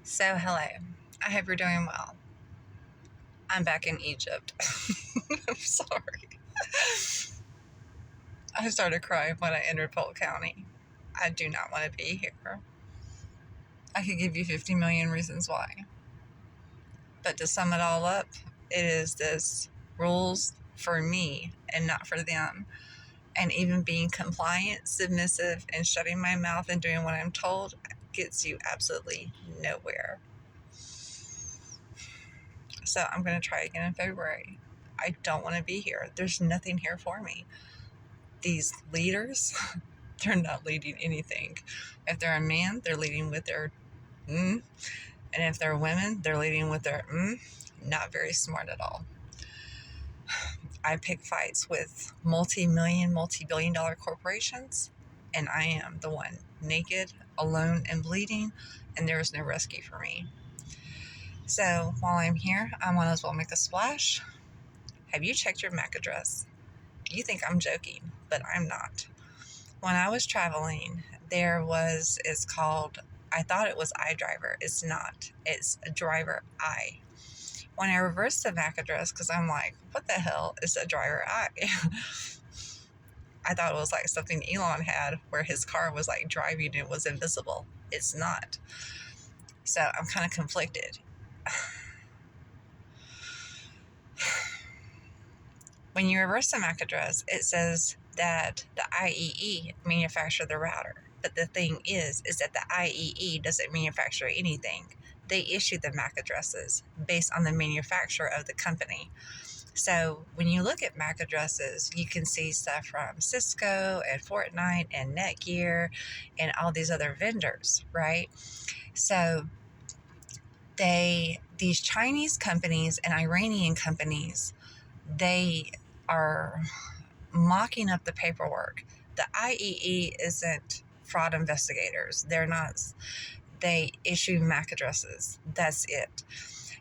So, hello. I hope you're doing well. I'm back in Egypt. I'm sorry. I started crying when I entered Polk County. I do not want to be here. I could give you 50 million reasons why. But to sum it all up, it is this rules for me and not for them. And even being compliant, submissive, and shutting my mouth and doing what I'm told gets you absolutely nowhere. So I'm going to try again in February. I don't want to be here. There's nothing here for me. These leaders, they're not leading anything. If they're a man, they're leading with their And if they're women, they're leading with their Not very smart at all. I pick fights with multi-million, multi-billion-dollar corporations, and I am the one naked, alone, and bleeding, and there is no rescue for me. So while I'm here, I might as well make a splash. Have you checked your MAC address? You think I'm joking, but I'm not. When I was traveling, it's called, I thought it was iDriver. It's not. It's a driver I. When I reversed the MAC address, because I'm like, what the hell is a driver I? I thought it was like something Elon had where his car was like driving and it was invisible. It's not. So I'm kind of conflicted. When you reverse the MAC address, it says that the IEEE manufactured the router. But the thing is that the IEEE doesn't manufacture anything. They issue the MAC addresses based on the manufacturer of the company. So when you look at MAC addresses, you can see stuff from Cisco and Fortnite and Netgear and all these other vendors, right? So these Chinese companies and Iranian companies, they are mocking up the paperwork. The IEEE isn't fraud investigators. They're not. They issue MAC addresses. That's it.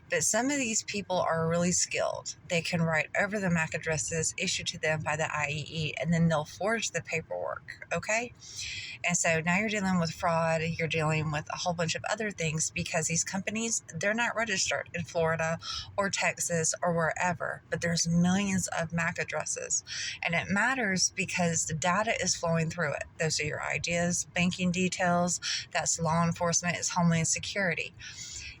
But some of these people are really skilled. They can write over the MAC addresses issued to them by the IEEE, and then they'll forge the paperwork, okay? And so now you're dealing with fraud. You're dealing with a whole bunch of other things because these companies, they're not registered in Florida or Texas or wherever, but there's millions of MAC addresses. And it matters because the data is flowing through it. Those are your ideas, banking details. That's law enforcement. It's Homeland Security.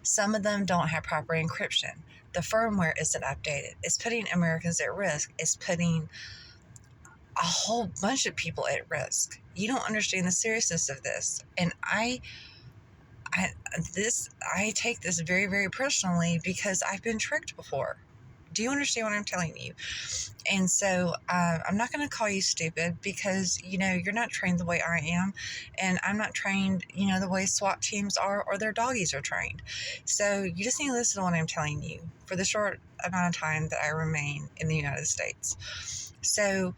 Some of them don't have proper encryption. The firmware isn't updated. It's putting Americans at risk. It's putting a whole bunch of people at risk. You don't understand the seriousness of this. And I take this very, very personally because I've been tricked before. Do you understand what I'm telling you? And so I'm not going to call you stupid because, you're not trained the way I am. And I'm not trained, the way SWAT teams are or their doggies are trained. So you just need to listen to what I'm telling you for the short amount of time that I remain in the United States. So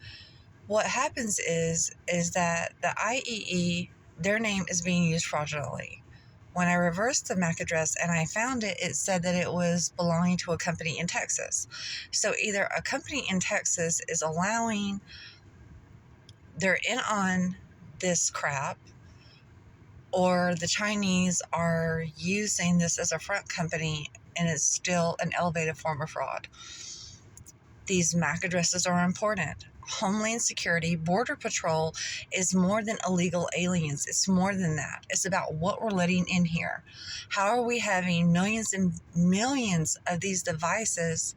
what happens is that the IEEE, their name is being used fraudulently. When I reversed the MAC address and I found it, it said that it was belonging to a company in Texas. So either a company in Texas is they're in on this crap, or the Chinese are using this as a front company and it's still an elevated form of fraud. These MAC addresses are important. Homeland Security, Border Patrol is more than illegal aliens. It's more than that. It's about what we're letting in here. How are we having millions and millions of these devices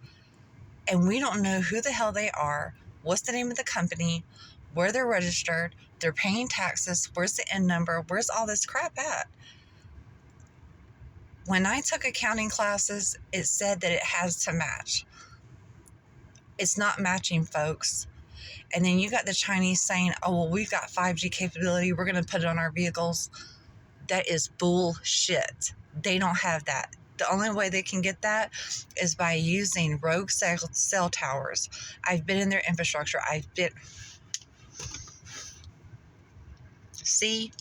and we don't know who the hell they are, what's the name of the company, where they're registered, they're paying taxes, where's the N number, where's all this crap at? When I took accounting classes, it said that it has to match. It's not matching, folks. And then you got the Chinese saying, oh, well, we've got 5G capability. We're going to put it on our vehicles. That is bullshit. They don't have that. The only way they can get that is by using rogue cell towers. I've been in their infrastructure. See,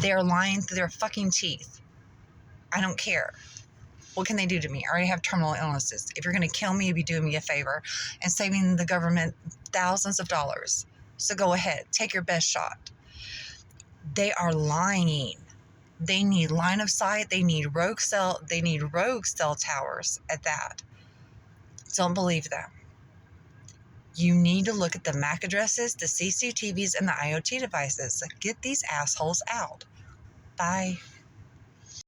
they're lying through their fucking teeth. I don't care. What can they do to me? I already have terminal illnesses. If you're going to kill me, you'd be doing me a favor and saving the government thousands of dollars. So go ahead, take your best shot. They are lying. They need line of sight. They need rogue cell towers at that. Don't believe them. You need to look at the MAC addresses, the CCTVs, and the IoT devices. Get these assholes out. Bye.